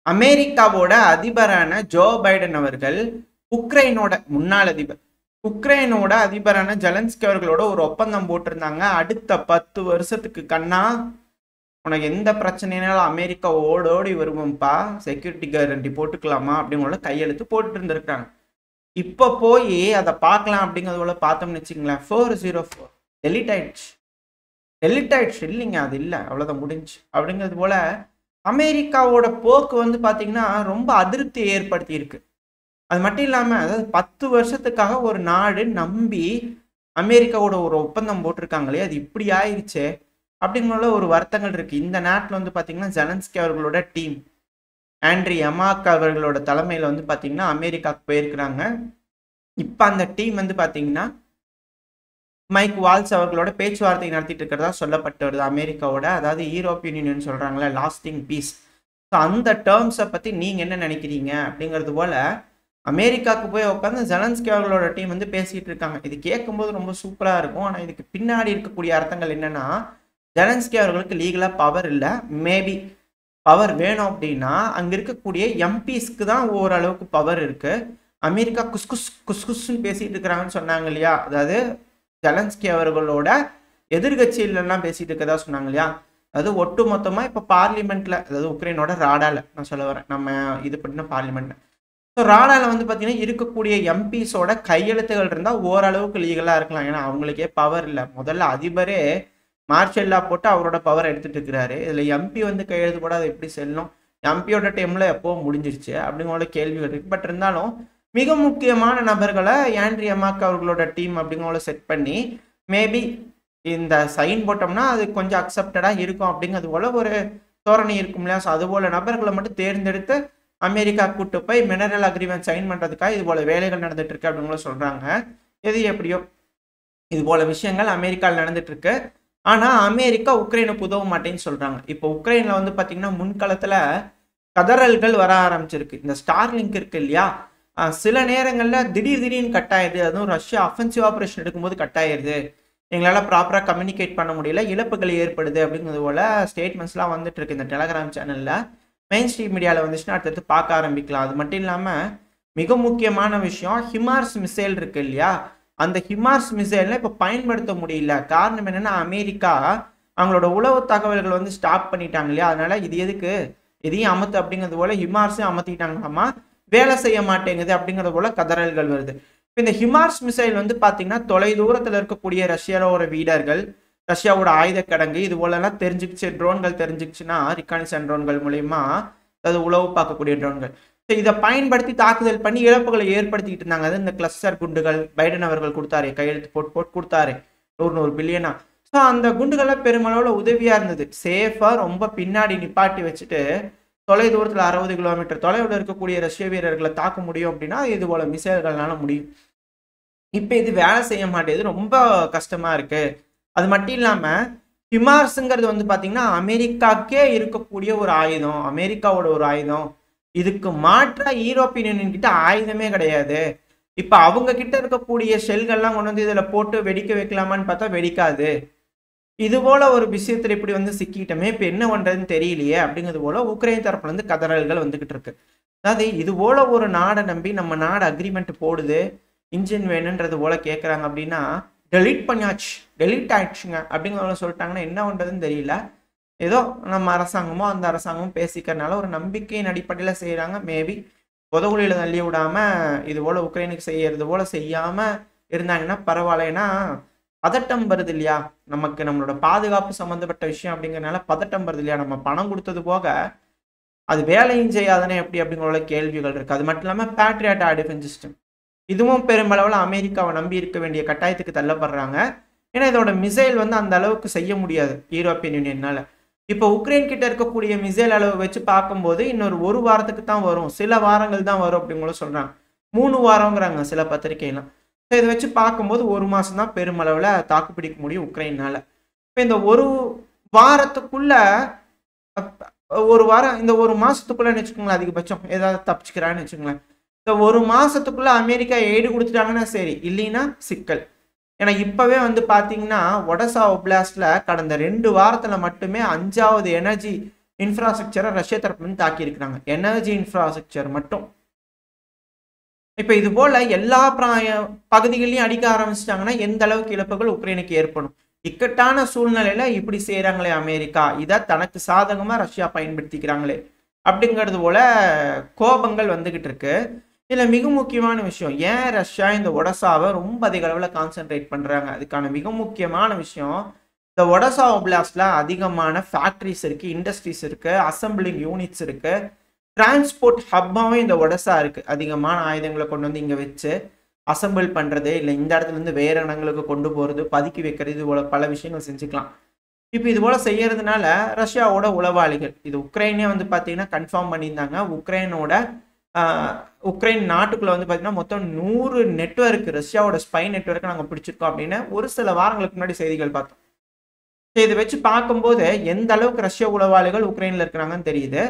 அமெரிக்காவோட அதிபரான Joe Biden அவர்கள் உக்ரைனோட முன்னாள் அதிபர் உக்ரைனோட அதிபரான ஜெலன்ஸ்கி அவர்களோட ஒரு ஒப்பந்தம் போட்டிருந்தாங்க. அடுத்த 10 வருஷத்துக்கு கண்ணா உனக்கு எந்த பிரச்சனைனாலும் அமெரிக்கா ஓடோடி வருவோம்ப்பா, செக்யூரிட்டி கேரண்டி போட்டுக்கலாமா அப்படிங்கிற கையெழுத்து போட்டுட்டு இருந்திருக்காங்க. இப்போ போய் அதை பார்க்கலாம் அப்படிங்கிறதுல பார்த்தோம்னு வச்சுங்களேன், 404 டெலிட் ஆயிடுச்சு. டெலிட் ஆயிடுச்சு இல்லைங்க, அது இல்லை, அவ்வளோதான் முடிஞ்சு அப்படிங்கிறது போல அமெரிக்காவோட போக்கு வந்து பார்த்தீங்கன்னா ரொம்ப அதிருப்தியை ஏற்படுத்தி இருக்கு. அது மட்டும் இல்லாமல், அதாவது 10 வருஷத்துக்காக ஒரு நாடு நம்பி அமெரிக்காவோட ஒரு ஒப்பந்தம் போட்டிருக்காங்களே, அது இப்படி ஆயிடுச்சே அப்படிங்கிற ஒரு வருத்தங்கள் இருக்கு. இந்த நாட்டில் வந்து பார்த்தீங்கன்னா ஜெலன்ஸ்கி அவர்களோட டீம் ஆண்ட்ரி யமாக் அவர்களோட தலைமையில் வந்து பார்த்தீங்கன்னா அமெரிக்காவுக்கு போயிருக்கிறாங்க. இப்போ அந்த டீம் வந்து பார்த்தீங்கன்னா மைக் வால்ஸ் அவர்களோட பேச்சுவார்த்தை நடத்திட்டு இருக்கிறதா சொல்லப்பட்டு வருது அமெரிக்காவோட. அதாவது யூரோப்பியன் யூனியன் சொல்கிறாங்களே லாஸ்டிங் பீஸ். ஸோ அந்த டேர்ம்ஸை பற்றி நீங்கள் என்ன நினைக்கிறீங்க அப்படிங்கிறது போல் அமெரிக்காவுக்கு போய் உட்காந்து ஜெலன்ஸ்கி அவர்களோட டீம் வந்து பேசிகிட்டு இருக்காங்க. இது கேட்கும்போது ரொம்ப சூப்பராக இருக்கும். ஆனால் இதுக்கு பின்னாடி இருக்கக்கூடிய அர்த்தங்கள் என்னென்னா, ஜெலன்ஸ்கி அவர்களுக்கு லீகலாக பவர் இல்லை. மேபி பவர் வேணும் அப்படின்னா அங்கே இருக்கக்கூடிய எம்பிஸ்க்கு தான் ஓரளவுக்கு பவர் இருக்குது. அமெரிக்கா குஸ்குஸ்ன்னு பேசிகிட்டு இருக்கிறாங்கன்னு சொன்னாங்க இல்லையா, அதாவது ஜெலன்ஸ்கி அவர்களோட எதிர்கட்சியிலெல்லாம் பேசிட்டு இருக்கதா சொன்னாங்க இல்லையா. அதாவது ஒட்டு மொத்தமாக இப்போ பார்லிமெண்ட்ல, அதாவது உக்ரைனோட ராடால நான் சொல்ல வரேன், நம்ம இது பண்ணின பார்லிமெண்ட்ல. ஸோ ராடால வந்து பார்த்தீங்கன்னா இருக்கக்கூடிய எம்பிஸோட கையெழுத்துகள் இருந்தால் ஓரளவுக்கு லீகலாக இருக்கலாம். ஏன்னா அவங்களுக்கே பவர் இல்லை. முதல்ல அதிபரே மார்ஷல்லா போட்டு அவரோட பவர் எடுத்துட்டு இருக்கிறாரு. இதில் எம்பி வந்து கையெழுத்து போட அது எப்படி செல்லும்? எம்பியோட டைம்ல எப்போ முடிஞ்சிருச்சு அப்படிங்கிற கேள்விகள் இருக்கு. பட் இருந்தாலும் மிக முக்கியமான நபர்களை ஆண்ட்ரி யமாக் அவர்களோட டீம் அப்படிங்கிற செட் பண்ணி மேபி இந்த சைன் போட்டோம்னா அது கொஞ்சம் அக்செப்டடாக இருக்கும் அப்படிங்கிறது போல ஒரு தோரணை இருக்கும் இல்லையா. ஸோ அது போல நபர்களை மட்டும் தேர்ந்தெடுத்து அமெரிக்கா கூட்டு போய் மினரல் அக்ரிமெண்ட் சைன் பண்ணுறதுக்காக இது போல வேலைகள் நடந்துட்டு இருக்கு அப்படிங்கிற சொல்கிறாங்க. எது எப்படியோ இது போல விஷயங்கள் அமெரிக்காவில் நடந்துட்டு இருக்கு. ஆனால் அமெரிக்கா உக்ரைனுக்கு உதவ மாட்டேன்னு சொல்கிறாங்க. இப்போ உக்ரைனில் வந்து பார்த்தீங்கன்னா முன்களத்தில் கதறல்கள் வர ஆரம்பிச்சிருக்கு. இந்த ஸ்டார்லிங்க் இருக்கு இல்லையா, சில நேரங்களில் திடீர்னு கட் ஆயிடுது. அதுவும் ரஷ்யா அஃபென்சிவ் ஆப்ரேஷன் எடுக்கும்போது கட் ஆயிடுது, எங்களால் ப்ராப்பராக கம்யூனிகேட் பண்ண முடியல, இழப்புகள் ஏற்படுது அப்படிங்கிறது போல ஸ்டேட்மெண்ட்ஸ்லாம் வந்துட்டு இருக்கு. இந்த டெலகிராம் சேனலில் மெயின் ஸ்ட்ரீம் மீடியாவில் வந்துச்சுன்னா அடுத்தடுத்து பார்க்க ஆரம்பிக்கலாம். அது மட்டும் இல்லாமல் மிக முக்கியமான விஷயம், ஹிமார்ஸ் மிசைல் இருக்கு இல்லையா, அந்த ஹிமார்ஸ் மிசைலை இப்போ பயன்படுத்த முடியல. காரணம் என்னென்னா அமெரிக்கா அவங்களோட உளவு தகவல்கள் வந்து ஸ்டாப் பண்ணிட்டாங்க இல்லையா. அதனால இது எதுக்கு இதையும் அமத்து அப்படிங்கிறது போல ஹிமார்ஸையும் அமர்த்திட்டாங்களாமா, வேலை செய்ய மாட்டேங்குது அப்படிங்கிறது போல கதறல்கள் வருது. இப்போ இந்த ஹிமார்ஸ் மிசைல் வந்து பார்த்தீங்கன்னா தொலை தூரத்தில் இருக்கக்கூடிய ரஷ்யாவோட வீரர்கள், ரஷ்யாவோட ஆயுத கிடங்கு இது போலலாம் தெரிஞ்சுக்கிச்சு, ட்ரோன்கள் தெரிஞ்சுக்கிச்சுன்னா ரிகானிசன் ட்ரோன்கள் மூலயமா, அதாவது உளவு பார்க்கக்கூடிய ட்ரோன்கள், ஸோ இதை பயன்படுத்தி தாக்குதல் பண்ணி இழப்புகளை ஏற்படுத்திக்கிட்டு இருந்தாங்க. அது இந்த கிளஸ்டர் குண்டுகள் பைடன் அவர்கள் கொடுத்தாரு, கையெழுத்து போட்டு கொடுத்தாரு 100 பில்லியனா. ஸோ அந்த குண்டுகளை பெருமளவில் உதவியாக இருந்தது. சேஃபாக ரொம்ப பின்னாடி நிப்பாட்டி வச்சுட்டு தொலை தூரத்தில் 60 கிலோமீட்டர் தொலைவில் இருக்கக்கூடிய ரஷ்ய வீரர்களை தாக்க முடியும் அப்படின்னா இது போல மிசைல்கள்னால முடியும். இப்போ இது வேலை செய்ய மாட்டேது, ரொம்ப கஷ்டமாக இருக்குது. அது மட்டும் இல்லாமல் ஹிமார்ஸுங்கிறது வந்து பார்த்தீங்கன்னா அமெரிக்காக்கே இருக்கக்கூடிய ஒரு ஆயுதம், அமெரிக்காவோட ஒரு ஆயுதம். இதுக்கு மாற்றாக யூரோப்பியன் யூனியன் கிட்ட ஆயுதமே கிடையாது. இப்போ அவங்க கிட்ட இருக்கக்கூடிய ஷெல்கள்லாம் கொண்டு வந்து இதில் போட்டு வெடிக்க வைக்கலாமான்னு பார்த்தா வெடிக்காது. இது போல ஒரு விஷயத்தில் இப்படி வந்து சிக்கிட்டமே, இப்போ என்ன பண்ணுறதுன்னு தெரியலையே அப்படிங்கிறது போல உக்ரைன் தரப்புலேருந்து கதறல்கள் வந்துக்கிட்டு இருக்கு. அதாவது இது போல ஒரு நாடை நம்பி நம்ம நாடு அக்ரிமெண்ட் போடுது, இன்ஜின் வேணுன்றது போல கேட்குறாங்க அப்படின்னா டெலீட் பண்ணியாச்சு, டெலீட் ஆயிடுச்சுங்க அப்படிங்கிறத சொல்லிட்டாங்கன்னா என்ன பண்ணுறதுன்னு தெரியல. ஏதோ நம்ம அரசாங்கமோ அந்த அரசாங்கமும் பேசிக்கிறதுனால ஒரு நம்பிக்கையின் அடிப்படையில் செய்கிறாங்க. மேபி உதவுகளில் தள்ளி விடாமல் இது போல் உக்ரைனுக்கு செய்யறது போல் செய்யாமல் இருந்தாங்கன்னா பரவாயில்ல. ஏன்னா பதட்டம் வருது இல்லையா, நமக்கு நம்மளோட பாதுகாப்பு சம்மந்தப்பட்ட விஷயம் அப்படிங்கிறனால பதட்டம் வருது இல்லையா. நம்ம பணம் கொடுத்தது போக அது வேலையும் செய்யாதனே எப்படி அப்படிங்கிற கேள்விகள் இருக்குது. அது மட்டும் இல்லாமல் பேட்ரியாட் ஏர் டிஃபென்ஸ் சிஸ்டம் இதுவும் பெருமளவில் அமெரிக்காவை நம்பி இருக்க வேண்டிய கட்டாயத்துக்கு தள்ளப்படுறாங்க. ஏன்னா இதோட மிசைல் வந்து அந்த அளவுக்கு செய்ய முடியாது யூரோப்பியன் யூனியனால. இப்போ உக்ரைன் கிட்ட இருக்கக்கூடிய மிசைல் அளவு வச்சு பார்க்கும்போது இன்னொரு 1 வாரத்துக்கு தான் வரும், சில வாரங்கள் தான் வரும் அப்படிங்கிற சொல்கிறாங்க. 3 வாரங்கிறாங்க சில பத்திரிகைலாம். ஸோ இதை வச்சு பார்க்கும்போது 1 மாதம் தான் பெருமளவில் தாக்குப்பிடிக்க முடியும் உக்ரைனால. இப்போ இந்த 1 வாரத்துக்குள்ள ஒரு வாரம், இந்த 1 மாதத்துக்குள்ளே வச்சுக்கோங்களேன், அதிகபட்சம் ஏதாவது தப்பிச்சுக்கிறான்னு வச்சுக்கோங்களேன். இந்த 1 மாதத்துக்குள்ள அமெரிக்கா எய்டு கொடுத்துட்டாங்கன்னா சரி, இல்லைன்னா சிக்கல். ஏன்னா இப்போவே வந்து பார்த்தீங்கன்னா ஒடசா ஒப்லாஸ்டில் கடந்த 2 வாரத்தில் மட்டுமே 5வது எனர்ஜி இன்ஃப்ராஸ்ட்ரக்சரை ரஷ்யா தரப்புல இருந்து தாக்கி இருக்கிறாங்க. எனர்ஜி இன்ஃப்ராஸ்ட்ரக்சர் மட்டும். இப்ப இது போல எல்லா பகுதிகளையும் அடிக்க ஆரம்பிச்சிட்டாங்கன்னா எந்த அளவுக்கு இழப்புகள் உக்ரைனுக்கு ஏற்படும். இக்கட்டான சூழ்நிலையில இப்படி செய்யறாங்களே அமெரிக்கா, இதை தனக்கு சாதகமா ரஷ்யா பயன்படுத்திக்கிறாங்களே அப்படிங்கிறது போல கோபங்கள் வந்துகிட்டு இருக்கு. இதுல மிக முக்கியமான விஷயம், ஏன் ரஷ்யா இந்த ஒடசாவை ரொம்ப அதிக அளவுல கான்சென்ட்ரேட் பண்றாங்க? அதுக்கான மிக முக்கியமான விஷயம், இந்த ஒடசா ஒப்லாஸ்ட்ல அதிகமான ஃபேக்டரிஸ் இருக்கு, இண்டஸ்ட்ரீஸ் இருக்கு, அசம்பிளிங் யூனிட்ஸ் இருக்கு, டிரான்ஸ்போர்ட் ஹப்பாவே இந்த ஒடசா இருக்கு. அதிகமான ஆயுதங்களை கொண்டு வந்து இங்க வச்சு அசம்பிள் பண்றது, இல்லை இந்த இடத்துல இருந்து வேற இடங்களுக்கு கொண்டு போறது, பதுக்கி வைக்கிறது, இது போல பல விஷயங்கள் செஞ்சுக்கலாம். இப்போ இது போல செய்யறதுனால ரஷ்யாவோட உளவாளிகள், இது உக்ரைனே வந்து பார்த்தீங்கன்னா கன்ஃபார்ம் பண்ணியிருந்தாங்க. உக்ரைன் நாட்டுக்குள்ள வந்து பார்த்தீங்கன்னா மொத்தம் 100 நெட்வொர்க், ரஷ்யாவோட ஸ்பை நெட்வொர்க்கை நாங்கள் பிடிச்சிருக்கோம் அப்படின்னு ஒரு சில வாரங்களுக்கு முன்னாடி செய்திகள் பார்த்தோம். இதை வச்சு பார்க்கும்போது எந்த அளவுக்கு ரஷ்ய உளவாளிகள் உக்ரைன்ல இருக்கிறாங்கன்னு தெரியுது.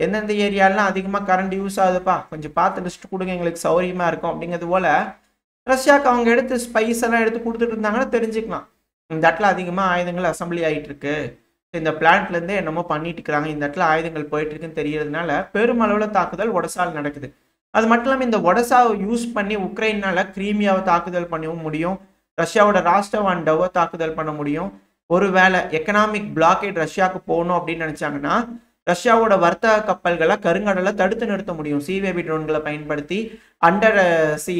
எந்தெந்த ஏரியாலாம் அதிகமாக கரண்ட் யூஸ் ஆகுதுப்பா, கொஞ்சம் பார்த்து லிஸ்ட் கொடுங்க, எங்களுக்கு சௌரியமா இருக்கும் அப்படிங்கிறது போல ரஷ்யாவுக்கு அவங்க எடுத்து ஸ்பைஸ் எல்லாம் எடுத்து கொடுத்துட்டு இருந்தாங்கன்னா தெரிஞ்சுக்கலாம். இந்த இடத்துல அதிகமாக ஆயுதங்கள் அசம்பிளி ஆகிட்டு இருக்கு, இந்த பிளான்ட்ல இருந்தே என்னமோ பண்ணிட்டு இருக்கிறாங்க, இந்த இடத்துல ஆயுதங்கள் போயிட்டு இருக்குன்னு தெரியறதுனால பெருமளவில் தாக்குதல் ஒடசால் நடக்குது. அது மட்டும் இல்லாமல் இந்த ஒடசாவை யூஸ் பண்ணி உக்ரைனால கிரீமியாவை தாக்குதல் பண்ணவும் முடியும், ரஷ்யாவோட ராஷ்டவாண்டவை தாக்குதல் பண்ண முடியும். ஒருவேளை எக்கனாமிக் பிளாக்கேட் ரஷ்யாவுக்கு போகணும் அப்படின்னு நினைச்சாங்கன்னா ரஷ்யாவோட வர்த்தக கப்பல்களை கருங்கடலை தடுத்து நிறுத்த முடியும். சிவேபி ட்ரோன்களை பயன்படுத்தி, அண்டர் சி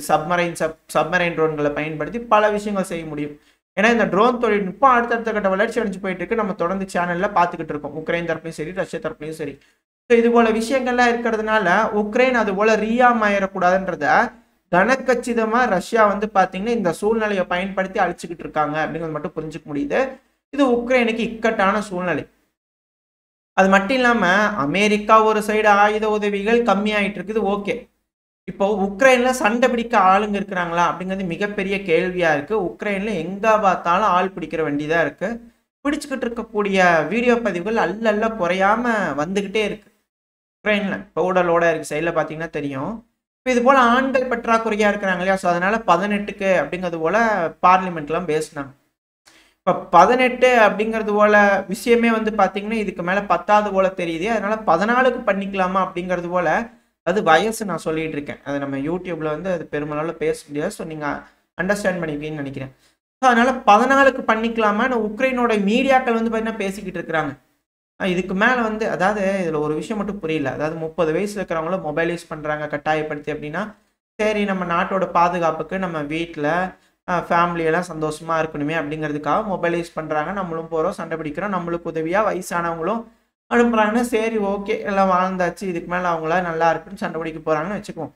சப்மரைன் ட்ரோன்களை பயன்படுத்தி பல விஷயங்கள் செய்ய முடியும். ஏன்னா இந்த ட்ரோன் தொழில்நுட்பம் அடுத்தடுத்த கட்ட வளர்ச்சி அடைஞ்சு போயிட்டு இருக்கு. நம்ம தொடர்ந்து சேனல்ல பார்த்துக்கிட்டு இருக்கோம், உக்ரைன் தரப்புலையும் சரி ரஷ்யா தரப்புலையும் சரி. ஸோ இது போல விஷயங்கள்லாம் இருக்கிறதுனால உக்ரைன் அது போல ரீயாமாயிடக்கூடாதுன்றத கனக்கச்சிதமா ரஷ்யா வந்து பாத்தீங்கன்னா இந்த சூழ்நிலையை பயன்படுத்தி அழிச்சுக்கிட்டு இருக்காங்க அப்படிங்கிறது மட்டும் புரிஞ்சுக்க முடியுது. இது உக்ரைனுக்கு இக்கட்டான சூழ்நிலை. அது மட்டும் இல்லாம அமெரிக்கா ஒரு சைடு ஆயுத உதவிகள் கம்மியாயிட்டு இருக்குது, ஓகே. இப்போ உக்ரைன்ல சண்டை பிடிக்க ஆளுங்க இருக்கிறாங்களா அப்படிங்கிறது மிகப்பெரிய கேள்வியா இருக்கு. உக்ரைன்ல எங்க பார்த்தாலும் ஆள் பிடிக்கிற வேண்டியதா இருக்கு. பிடிச்சுக்கிட்டு இருக்கக்கூடிய வீடியோ பதிவுகள் அல்ல குறையாம வந்துகிட்டே இருக்கு. உக்ரைன்ல பவுடலோட இருக்கு சைட்ல பாத்தீங்கன்னா தெரியும். இப்போ இது போல ஆண்கள் பற்றாக்குறையா இருக்கிறாங்க இல்லையா, ஸோ அதனால 18க்கு அப்படிங்கிறது போல பார்லிமெண்ட்லாம் பேசினாங்க. இப்போ 18 அப்படிங்கிறது போல விஷயமே வந்து பார்த்தீங்கன்னா இதுக்கு மேலே 10வது போல தெரியுது. அதனால 14க்கு பண்ணிக்கலாமா அப்படிங்கிறது போல, அது வயசு நான் சொல்லிட்டு இருக்கேன். அது நம்ம யூடியூப்ல வந்து அது பெருமளவில் பேச முடியாது. ஸோ நீங்கள் அண்டர்ஸ்டாண்ட் பண்ணிப்பீங்கன்னு நினைக்கிறேன். ஸோ அதனால 14க்கு பண்ணிக்கலாமான்னு உக்ரைனோட மீடியாக்கள் வந்து பார்த்தீங்கன்னா பேசிக்கிட்டு இருக்கிறாங்க. இதுக்கு மேலே வந்து அதாவது இதில் ஒரு விஷயம் மட்டும் புரியல. அதாவது 30 வயசுல இருக்கிறவங்கள மொபைல் யூஸ் பண்ணுறாங்க கட்டாயப்படுத்தி அப்படின்னா, சரி நம்ம நாட்டோட பாதுகாப்புக்கு நம்ம வீட்டில் ஃபேமிலியெல்லாம் சந்தோஷமா இருக்கணுமே அப்படிங்கிறதுக்காக மொபைல் யூஸ் பண்ணுறாங்க. நம்மளும் போகிறோம், சண்டை பிடிக்கிறோம், நம்மளுக்கு உதவியாக வயசானவங்களும் அனுப்புகிறாங்கன்னா சரி ஓகே எல்லாம் வாழ்ந்தாச்சு, இதுக்கு மேலே அவங்களா நல்லா இருக்குன்னு சண்டை பிடிக்க போகிறாங்கன்னு வச்சுக்குவோம்.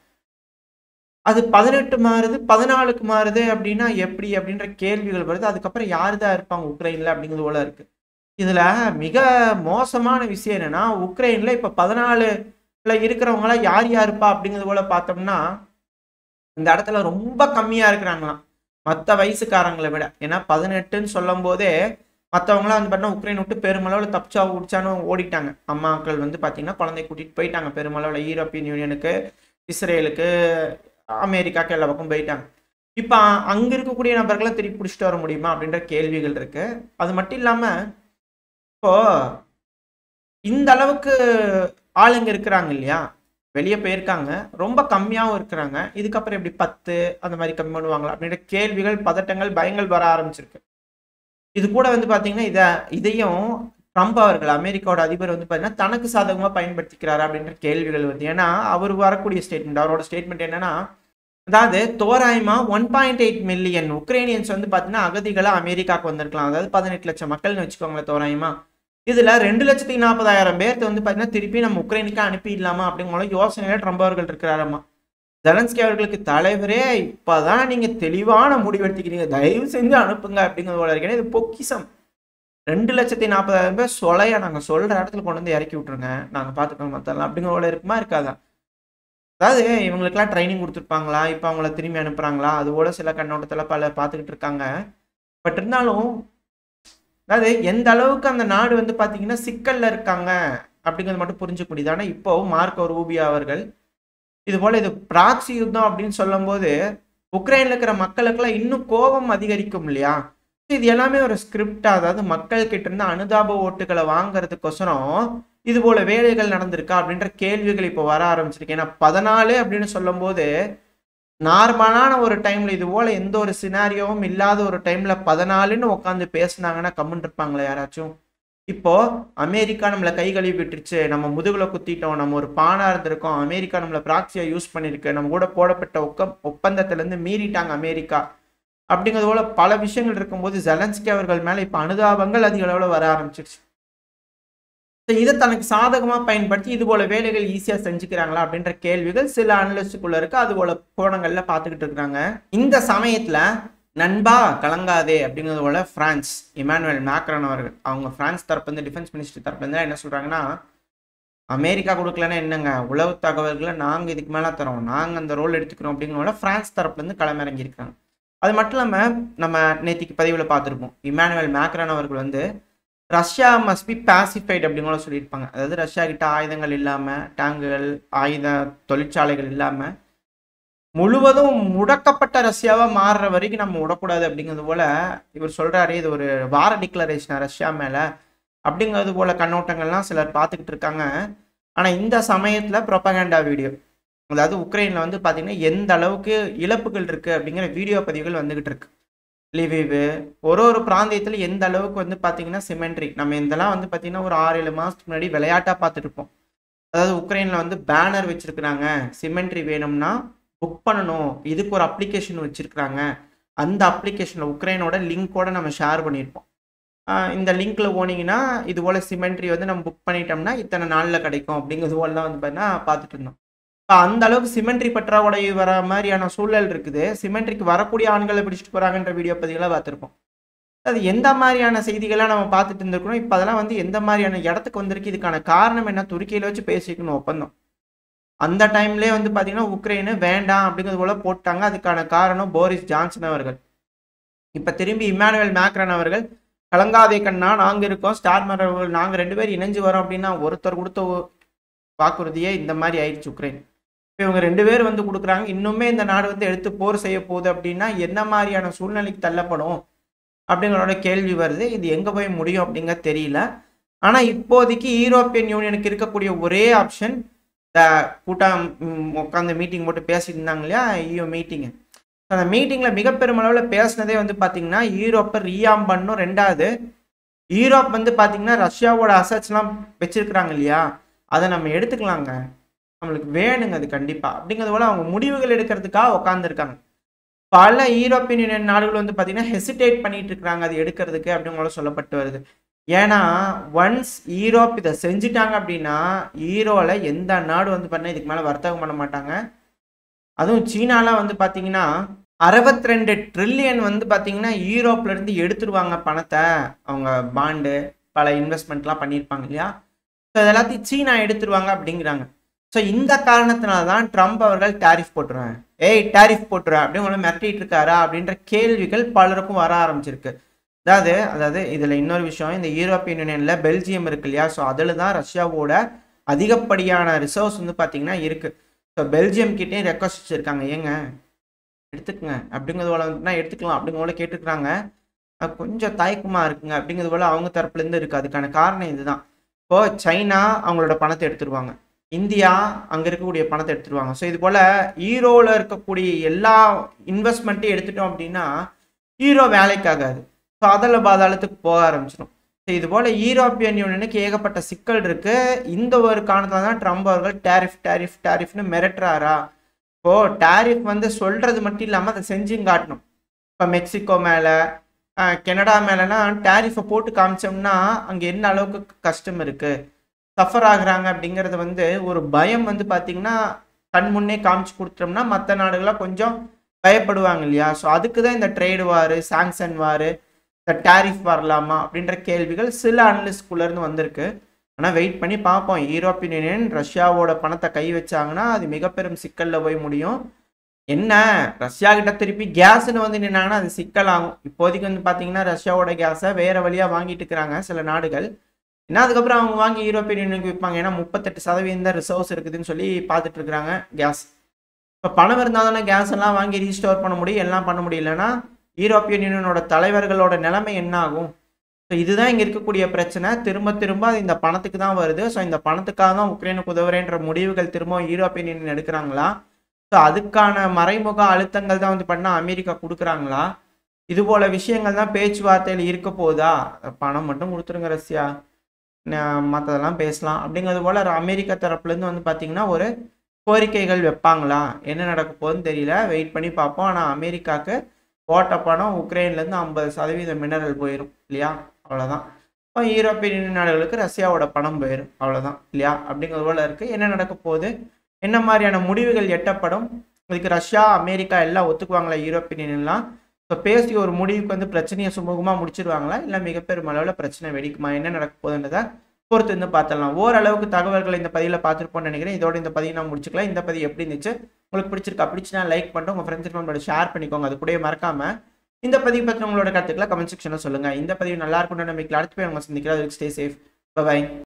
அது 18 மாறுது 14க்கு மாறுது அப்படின்னா எப்படி அப்படின்ற கேள்விகள் வருது. அதுக்கப்புறம் யாரு தான் இருப்பாங்க உக்ரைனில் அப்படிங்கிறது போல இருக்கு. இதில் மிக மோசமான விஷயம் என்னன்னா, உக்ரைனில் இப்போ 14ல இருக்கிறவங்களாம் யார் யாருப்பா அப்படிங்கிறது போல பார்த்தோம்னா இந்த இடத்துல ரொம்ப கம்மியாக இருக்கிறாங்களாம் மற்ற வயசுக்காரங்களை விட. ஏன்னா 18ன்னு சொல்லும் போதே மற்றவங்களாம் வந்து பார்த்தீங்கன்னா உக்ரைன் விட்டு பெருமளவில் தப்பிச்சா உடிச்சான்னு ஓடிட்டாங்க. அம்மாக்கள் வந்து பார்த்தீங்கன்னா குழந்தை கூட்டிகிட்டு போயிட்டாங்க பெருமளவில் யூரோப்பியன் யூனியனுக்கு, இஸ்ரேலுக்கு, அமெரிக்காவுக்கு எல்லா பக்கம் போயிட்டாங்க. இப்போ அங்கே இருக்கக்கூடிய நபர்களை திருப்பி பிடிச்சிட்டு வர முடியுமா அப்படின்ற கேள்விகள் இருக்கு. அது மட்டும் இல்லாமல் இப்போ இந்த அளவுக்கு ஆளுங்க இருக்கிறாங்க இல்லையா, வெளியே போயிருக்காங்க, ரொம்ப கம்மியாகவும் இருக்கிறாங்க. இதுக்கப்புறம் எப்படி 10 அந்த மாதிரி கம்மி பண்ணுவாங்களா அப்படின்ற கேள்விகள், பதட்டங்கள், பயங்கள் வர ஆரம்பிச்சிருக்கு. இது கூட வந்து பார்த்தீங்கன்னா இதையும் ட்ரம்ப் அவர்கள், அமெரிக்காவோட அதிபர் வந்து பார்த்தீங்கன்னா தனக்கு சாதகமாக பயன்படுத்திக்கிறாரு அப்படின்ற கேள்விகள் வருது. ஏன்னா அவர் வரக்கூடிய ஸ்டேட்மெண்ட், அவரோட ஸ்டேட்மெண்ட் என்னன்னா, அதாவது தோராயமா 1.8 மில்லியன் உக்ரைனியன்ஸ் வந்து பார்த்தீங்கன்னா அகதிகளை அமெரிக்காவுக்கு வந்திருக்கலாம். அதாவது 18 லட்சம் மக்கள்னு வச்சுக்கோங்களேன் தோராயமா. இதுல 2,40,000 பேர்த்து வந்து பார்த்தீங்கன்னா திருப்பி நம்ம உக்ரைனுக்கு அனுப்பிடலாமா அப்படிங்கிற யோசனையில ட்ரம்ப் அவர்கள் இருக்கிறாரம்மா. ஜெலன்ஸ்கி அவர்களுக்கு தலைவரே இப்பதான் நீங்க தெளிவான முடிவெடுத்துக்கிறீங்க, தயவு செஞ்சு அனுப்புங்க அப்படிங்கிறது போல இருக்கேன். இது பொக்கிசம். 2,40,000 பேர் சொலையா நாங்க சொல்ற இடத்துல கொண்டு வந்து இறக்கி விட்டுருங்க, நாங்க பார்த்துக்கோங்க மத்தலாம் அப்படிங்கிற போல இருக்குமா இருக்காதா? அதாவது இவங்களுக்குலாம் ட்ரைனிங் கொடுத்துருப்பாங்களா, இப்போ அவங்கள திரும்பி அனுப்புறாங்களா, அது போல சில கண்ணோட்டத்தில் பல பார்த்துக்கிட்டு இருக்காங்க. பட் இருந்தாலும் அதாவது எந்த அளவுக்கு அந்த நாடு வந்து பார்த்தீங்கன்னா சிக்கல்ல இருக்காங்க அப்படிங்கிறது மட்டும் புரிஞ்சுக்க முடியுது. ஆனால் இப்போ மார்க்கோ ரூபியோ அவர்கள் இது போல இது பிராக்சி யுத்தம் அப்படின்னு சொல்லும் போது உக்ரைன்ல இருக்கிற மக்களுக்கெல்லாம் இன்னும் கோபம் அதிகரிக்கும் இல்லையா? இது எல்லாமே ஒரு ஸ்கிரிப்டா, அதாவது மக்கள் கிட்ட இருந்து அனுதாப ஓட்டுகளை வாங்குறதுக்கோசரம் இது போல வேலைகள் நடந்திருக்கா அப்படின்ற கேள்விகள் இப்போ வர ஆரம்பிச்சிருக்கு. ஏன்னா 14 அப்படின்னு சொல்லும் போது நார்மலான ஒரு டைம்ல இது போல எந்த ஒரு சினாரியோவும் இல்லாத ஒரு டைம்ல 14ன்னு உட்காந்து பேசுனாங்கன்னா கம்முன்னு இருப்பாங்களா யாராச்சும்? இப்போ அமெரிக்கா நம்மள கை கழுவி விட்டுருச்சு, நம்ம முதுகுல குத்திட்டோம், நம்ம ஒரு பானா இருந்திருக்கோம், அமெரிக்கா நம்மள ப்ராக்சியா யூஸ் பண்ணிருக்கு, நம்ம கூட போடப்பட்ட ஒப்பந்தத்துல இருந்து மீறிட்டாங்க அமெரிக்கா அப்படிங்கிறது போல பல விஷயங்கள் இருக்கும்போது ஜெலன்ஸ்கி அவர்கள் மேல இப்ப அனுதாபங்கள் அதிக அளவுல வர ஆரம்பிச்சிருச்சு. இதை தனக்கு சாதகமா பயன்படுத்தி இது போல வேலைகள் ஈஸியா செஞ்சுக்கிறாங்களா அப்படின்ற கேள்விகள் சில அனலிஸ்டுக்குள்ள இருக்கு. அது போல கோணங்கள்ல பாத்துக்கிட்டு இருக்காங்க. இந்த சமயத்துல நண்பா கலங்காதே அப்படிங்கிறது போல பிரான்ஸ் இமானுவேல் மேக்ரான் அவர்கள் அவங்க பிரான்ஸ் தரப்பு இருந்து டிஃபென்ஸ் மினிஸ்டர் தரப்பு இருந்து என்ன சொல்றாங்கன்னா, அமெரிக்கா கொடுக்கலன்னா என்னங்க, உளவு தகவல்களை நாங்க இதுக்கு மேல தரோம், நாங்க அந்த ரோல் எடுத்துக்கிறோம் அப்படிங்கிற பிரான்ஸ் தரப்புல இருந்து களமிறங்கி இருக்காங்க. அது மட்டும் இல்லாம நம்ம நேத்திக்கு பதிவுல பார்த்திருப்போம், இமானுவேல் மேக்ரான் அவர்கள் வந்து ரஷ்யா மஸ்ட் பி பாசிஃபைட் அப்படிங்கிற சொல்லியிருப்பாங்க. அதாவது ரஷ்யா கிட்ட ஆயுதங்கள் இல்லாம, டேங்குகள், ஆயுத தொழிற்சாலைகள் இல்லாம முழுவதும் முடக்கப்பட்ட ரஷ்யாவா மாறுற வரைக்கும் நம்ம விடக்கூடாது அப்படிங்கிறது போல இவர் சொல்றாரு. இது ஒரு வார டிக்ளரேஷன் ரஷ்யா மேல அப்படிங்கிறது போல கண்ணோட்டங்கள்லாம் சிலர் பார்த்துக்கிட்டு இருக்காங்க. ஆனா இந்த சமயத்துல ப்ரொபகண்டா வீடியோ, அதாவது உக்ரைன்ல வந்து பாத்தீங்கன்னா எந்த அளவுக்கு இழப்புகள் இருக்கு அப்படிங்கிற வீடியோ பதிவுகள் வந்துகிட்டு இருக்கு. லிவிவு ஒரு பிராந்தியத்துல எந்த அளவுக்கு வந்து பாத்தீங்கன்னா சிமெண்ட்ரி, நம்ம இதெல்லாம் வந்து பாத்தீங்கன்னா ஒரு 6-7 மாசத்துக்கு முன்னாடி விளையாட்டா பார்த்துட்டு இருப்போம். அதாவது உக்ரைன்ல வந்து பேனர் வச்சிருக்கிறாங்க, சிமெண்ட்ரி வேணும்னா புக் பண்ணணும், இதுக்கு ஒரு அப்ளிகேஷன் வச்சிருக்கிறாங்க, அந்த அப்ளிகேஷன்ல உக்ரைனோட லிங்கோட நம்ம ஷேர் பண்ணியிருப்போம். இந்த லிங்க்ல போனீங்கன்னா இது போல சிமெண்ட்ரி வந்து நம்ம புக் பண்ணிட்டோம்னா இத்தனை நாள்ல கிடைக்கும் அப்படிங்கிறது போல தான் வந்து பார்த்தீங்கன்னா பார்த்துட்டு இருந்தோம். அந்த அளவுக்கு சிமெண்ட்ரி பற்றாக்குறை வர மாதிரியான சூழல் இருக்குது. சிமெண்ட்ரிக்கு வரக்கூடிய ஆண்களை பிடிச்சிட்டு போறாங்கன்ற வீடியோ பதிவுகளை பார்த்துருப்போம். அது எந்த மாதிரியான செய்திகளாக நம்ம பார்த்துட்டு இருந்திருக்கணும், இப்போ அதெல்லாம் வந்து எந்த மாதிரியான இடத்துக்கு வந்திருக்கு, இதுக்கான காரணம் என்ன, துருக்கியில வச்சு பேசிக்கணும் ஒப்பந்தம். அந்த டைம்லேயே வந்து பார்த்தீங்கன்னா உக்ரைனு வேண்டாம் அப்படிங்கிறது போல போட்டாங்க. அதுக்கான காரணம் போரிஸ் ஜான்சன் அவர்கள். இப்போ திரும்பி இமானுவேல் மேக்ரான் அவர்கள் கலங்காதே கண்ணா நாங்க இருக்கோம், ஸ்டார்மர் அவர்கள் நாங்க 2 பேரும் இணைஞ்சு வரோம் அப்படின்னா ஒருத்தர் கொடுத்த வாக்குறுதியே இந்த மாதிரி ஆயிடுச்சு உக்ரைன். இப்போ இவங்க 2 பேர் வந்து கொடுக்குறாங்க, இன்னுமே இந்த நாடு வந்து எடுத்து போர் செய்ய போகுது அப்படின்னா என்ன மாதிரியான சூழ்நிலைக்கு தள்ளப்படும் அப்படிங்கிறோட கேள்வி வருது. இது எங்க போய் முடியும் அப்படிங்க தெரியல. ஆனா இப்போதைக்கு யூரோப்பியன் யூனியனுக்கு இருக்கக்கூடிய ஒரே ஆப்ஷன், கூட்டம் உட்காந்து மீட்டிங் போட்டு பேசிட்டு இருந்தாங்க இல்லையா, EU மீட்டிங்கு. அந்த மீட்டிங்ல மிக பெருமளவில் பேசினதே வந்து பார்த்தீங்கன்னா யூரோப்பை ரீஆர்ம் பண்ணும். 2வது யூரோப் வந்து பார்த்தீங்கன்னா ரஷ்யாவோட அசட்ஸ்லாம் வச்சிருக்கிறாங்க இல்லையா, அதை நம்ம எடுத்துக்கலாங்க, நம்மளுக்கு வேணுங்க அது கண்டிப்பா அப்படிங்கிறது போல அவங்க முடிவுகள் எடுக்கிறதுக்காக உட்காந்துருக்காங்க. பல யூரோப்பியன் யூனியன் நாடுகள் வந்து பார்த்தீங்கன்னா ஹெசிடேட் பண்ணிட்டு இருக்கிறாங்க அது எடுக்கிறதுக்கு அப்படிங்கிற சொல்லப்பட்டு வருது. ஏன்னா ஒன்ஸ் யூரோப் இதை செஞ்சுட்டாங்க அப்படின்னா ஈரோல எந்த நாடு வந்து பார்த்தீங்கன்னா இதுக்கு மேலே வர்த்தகம் பண்ண மாட்டாங்க. அதுவும் சீனாலாம் வந்து பார்த்தீங்கன்னா 62 ட்ரில்லியன் வந்து பார்த்தீங்கன்னா யூரோப்ல இருந்து எடுத்துருவாங்க பணத்தை, அவங்க பாண்டு பல இன்வெஸ்ட்மெண்ட்லாம் பண்ணியிருப்பாங்க இல்லையா, ஸோ இதெல்லாத்தையும் சீனா எடுத்துருவாங்க அப்படிங்கிறாங்க. ஸோ இந்த காரணத்தினால தான் ட்ரம்ப் அவர்கள் டேரிஃப் போட்டுருவேன், டேரிஃப் போட்டுருவேன் அப்படின்னு ஒன்று மிரட்டிட்டு இருக்காரா அப்படின்ற கேள்விகள் பலருக்கும் வர ஆரம்பிச்சிருக்கு. அதாவது இதில் இன்னொரு விஷயம், இந்த யூரோப்பியன் யூனியனில் பெல்ஜியம் இருக்கு இல்லையா, ஸோ அதில் தான் ரஷ்யாவோட அதிகப்படியான ரிசர்வ்ஸ் வந்து பார்த்தீங்கன்னா இருக்கு. ஸோ பெல்ஜியம் கிட்டேயும் ரெக்வஸ்ட் வச்சுருக்காங்க, ஏங்க எடுத்துக்கங்க அப்படிங்கிறது போல வந்துன்னா எடுத்துக்கலாம் அப்படிங்கிற போல கேட்டுக்கிறாங்க. கொஞ்சம் தயக்கமாக இருக்குங்க அப்படிங்கிறது போல அவங்க தரப்புலேருந்து இருக்குது. அதுக்கான காரணம் இதுதான். இப்போது சைனா அவங்களோட பணத்தை எடுத்துருவாங்க, இந்தியா அங்கே இருக்கக்கூடிய பணத்தை எடுத்துருவாங்க. ஸோ இது போல் ஈரோவில் இருக்கக்கூடிய எல்லா இன்வெஸ்ட்மெண்ட்டையும் எடுத்துட்டோம் அப்படின்னா ஈரோ வேலைக்காகாது. ஸோ அதில் பாதாளத்துக்கு போக ஆரம்பிச்சிடும். ஸோ இது போல் யூரோப்பியன் யூனியனுக்கு ஏகப்பட்ட சிக்கல் இருக்குது. இந்த ஒரு காரணத்தில் தான் ட்ரம்ப் அவர்கள் டேரிஃப்னு மிரட்டுறாரா. இப்போது டேரிஃப் வந்து சொல்கிறது மட்டும் இல்லாமல் அதை செஞ்சும் காட்டணும். இப்போ மெக்சிகோ மேலே கனடா மேலெலாம் டேரிஃபை போட்டு காமிச்சோம்னா அங்கே என்ன அளவுக்கு கஷ்டம் இருக்குது, சஃபர் ஆகுறாங்க அப்படிங்கிறது வந்து ஒரு பயம் வந்து பார்த்திங்கன்னா கண் முன்னே காமிச்சு கொடுத்தோம்னா மற்ற நாடுகளாக கொஞ்சம் பயப்படுவாங்க இல்லையா. ஸோ அதுக்கு தான் இந்த ட்ரேடு வாரு, சாங்ஷன் வாரு, இந்த டேரிஃப் வரலாமா அப்படின்ற கேள்விகள் சில அனலிஸ்ட்குள்ளேருந்து வந்திருக்கு. ஆனால் வெயிட் பண்ணி பார்ப்போம். யூரோப்பியன் யூனியன் ரஷ்யாவோட பணத்தை கை வச்சாங்கன்னா அது மிக பெரும் சிக்கலில் போய் முடியும். என்ன ரஷ்யா கிட்ட திருப்பி கேஸ்ன்னு வந்து நின்னாங்கன்னா அது சிக்கலாகும். இப்போதைக்கு வந்து பார்த்தீங்கன்னா ரஷ்யாவோட கேஸை வேறு வழியாக வாங்கிட்டு இருக்கிறாங்க சில நாடுகள். ஏன்னா அதுக்கப்புறம் அவங்க வாங்கி யூரோப்பியன் யூனியனுக்கு விற்பாங்க. ஏன்னா 38% ரிசர்வ்ஸ் இருக்குதுன்னு சொல்லி பார்த்துட்டு இருக்கிறாங்க கேஸ். இப்போ பணம் இருந்தால் தானே கேஸ் எல்லாம் வாங்கி ரீஸ்டோர் பண்ண முடியும், எல்லாம் பண்ண முடியலன்னா யூரோப்பியன் யூனியனோட தலைவர்களோட நிலைமை என்ன ஆகும். ஸோ இதுதான் இங்கே இருக்கக்கூடிய பிரச்சனை. திரும்ப திரும்ப அது இந்த பணத்துக்கு தான் வருது. ஸோ இந்த பணத்துக்காக தான் உக்ரைனுக்கு உதவுறேன்ற முடிவுகள் திரும்ப யூரோப்பியன் யூனியன் எடுக்கிறாங்களா? ஸோ அதுக்கான மறைமுக அழுத்தங்கள் தான் வந்து பண்ணால் அமெரிக்கா கொடுக்குறாங்களா? இது போல விஷயங்கள் தான் பேச்சுவார்த்தையில் இருக்க போதா? பணம் மட்டும் கொடுத்துருங்க ரஷ்யா, மற்றதெல்லாம் பேசலாம் அப்படிங்கிறது போல் அமெரிக்கா தரப்புலேருந்து வந்து பார்த்திங்கன்னா ஒரு கோரிக்கைகள் வைப்பாங்களா? என்ன நடக்க போகுதுன்னு தெரியல, வெயிட் பண்ணி பார்ப்போம். ஆனால் அமெரிக்காவுக்கு போட்ட பணம் உக்ரைன்லேருந்து 50% மினரல் போயிடும் இல்லையா? அவ்வளோதான். இப்போ யூரோப்பியன் யூனியன் நாடுகளுக்கு ரஷ்யாவோட பணம் போயிடும், அவ்வளோதான் இல்லையா? அப்படிங்கிறது போல் இருக்குது. என்ன நடக்க போகுது, என்ன மாதிரியான முடிவுகள் எட்டப்படும், இதுக்கு ரஷ்யா அமெரிக்கா எல்லாம் ஒத்துக்குவாங்களா யூரோப்பியன் யூனியன்லாம்? ஸோ பேசி ஒரு முடிவுக்கு வந்து பிரச்சனையை சுமூகமாக முடிச்சிருவாங்களா, இல்லை மிகப்பெரும் அளவில் பிரச்சனை வெடிக்குமா, என்ன நடக்க போகுதுன்றதை பொறுத்து இருந்து பார்த்துடலாம். ஓரளவுக்கு தகவல்களை இந்த பதிவில் பார்த்துருப்போம்னு நினைக்கிறேன். இதோட இந்த பதிவு நான் முடிச்சுக்கலாம். இந்த பதிவு எப்படி இருந்துச்சு, உங்களுக்கு பிடிச்சிருக்கா? பிடிச்சினா லைக் பண்ணிட்டு உங்கள் ஃப்ரெண்ட்ஸ் ஷேர் பண்ணிக்கோங்க. அது கூட மறக்காம இந்த பதிவு பற்றி உங்களோட கருத்துக்களை கமெண்ட் செக்ஷனில் சொல்லுங்கள். இந்த பதிவு நல்லா இருக்கும்னு நம்பிக்கை. அடுத்து போய் அவங்க சந்திக்கிறேன். Stay safe. பை.